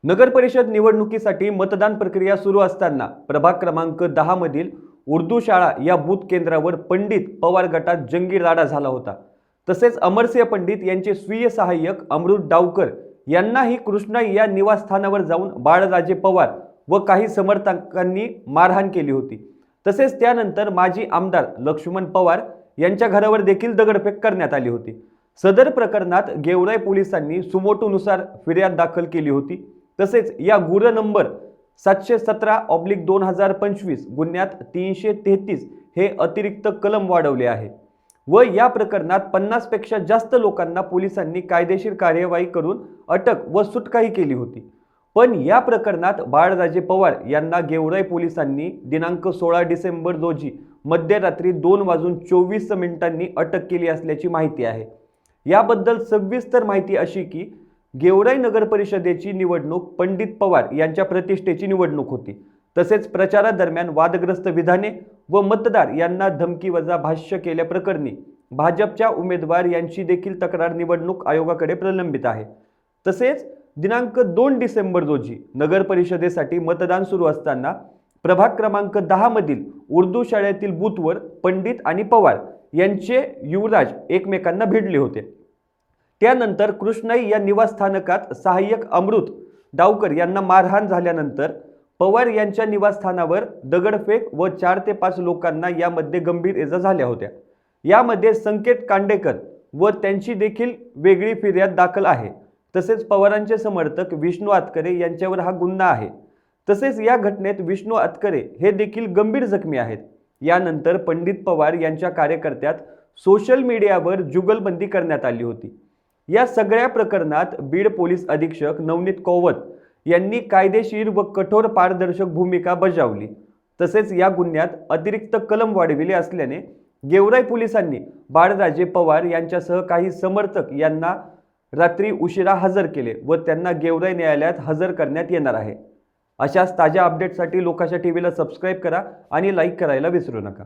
नगर परिषद निवडणुकीसाठी मतदान प्रक्रिया सुरू असताना प्रभाग क्रमांक 10 मधील उर्दू शाळा या बूथ केंद्रावर पंडित पवार गटात जंगी लढा झाला होता। तसेच अमरसिंह पंडित यांचे स्वीय सहाय्यक अमृत डावकर यांनाही कृष्णाई या निवासस्थानावर जाऊन बाळराजे पवार व काही समर्थकांनी मारहाण केली होती। तसेच त्यानंतर माजी आमदार लक्ष्मण पवार यांच्या घरावर देखील दगडफेक करण्यात आली होती। सदर प्रकरणात गेवराई पोलिसांनी सुमोटोनुसार फिर्याद दाखल केली होती। तसेच या गुन्हा नंबर 717/2025 गुन्ह्यात 333 हे अतिरिक्त कलम वाढवले आहे व या प्रकरणात 50 पेक्षा जास्त लोकांना पोलिसांनी कायदेशीर कार्यवाही करून अटक व सुटकाही केली होती। पण या प्रकरणात बाळराजे पवार यांना गेवराई पोलिसांनी दिनांक 16 डिसेंबर रोजी मध्यरात्री 2:24 अटक केली असल्याची माहिती आहे। याबद्दल सविस्तर माहिती अशी की गेवराई नगर परिषदेची निवडणूक पंडित पवार यांच्या प्रतिष्ठेची निवडणूक होती। तसेच प्रचारादरम्यान वादग्रस्त विधाने व मतदार यांना धमकीवजा भाष्य केल्याप्रकरणी भाजपच्या उमेदवार यांची देखील तक्रार निवडणूक आयोगाकडे प्रलंबित आहे। तसेच दिनांक 2 डिसेंबर रोजी नगर परिषदेसाठी मतदान सुरू असताना प्रभाग क्रमांक 10 मधील उर्दू शाळेतील बूथवर पंडित आणि पवार यांचे युवराज एकमेकांना भिडले होते। त्यानंतर कृष्णाई या निवासस्थानकात सहाय्यक अमृत डावकर यांना मारहाण झाल्यानंतर पवार यांच्या निवासस्थानावर दगडफेक व 4 ते 5 लोकांना यामध्ये गंभीर इजा झाल्या होत्या। यामध्ये संकेत कांडेकर व त्यांची देखील वेगळी फिर्याद दाखल आहे। तसेच पवारांचे समर्थक विष्णू आतकरे यांच्यावर हा गुन्हा आहे। तसेच या घटनेत विष्णू आतकरे हे देखील गंभीर जखमी आहेत। यानंतर पंडित पवार यांच्या कार्यकर्त्यात सोशल मीडियावर जुगलबंदी करण्यात आली होती। या सगळ्या प्रकरणात बीड पोलीस अधीक्षक नवनीत कौवत यांनी कायदेशीर व कठोर पारदर्शक भूमिका बजावली। तसेच या गुन्ह्यात अतिरिक्त कलम वाढविले असल्याने गेवराई पोलिसांनी बाळराजे पवार यांच्यासह काही समर्थक यांना रात्री उशिरा हजर केले व त्यांना गेवराई न्यायालयात हजर करण्यात येणार आहे। अशाच ताज्या अपडेटसाठी लोकाशा टीव्हीला सबस्क्राइब करा आणि लाईक करायला विसरू नका।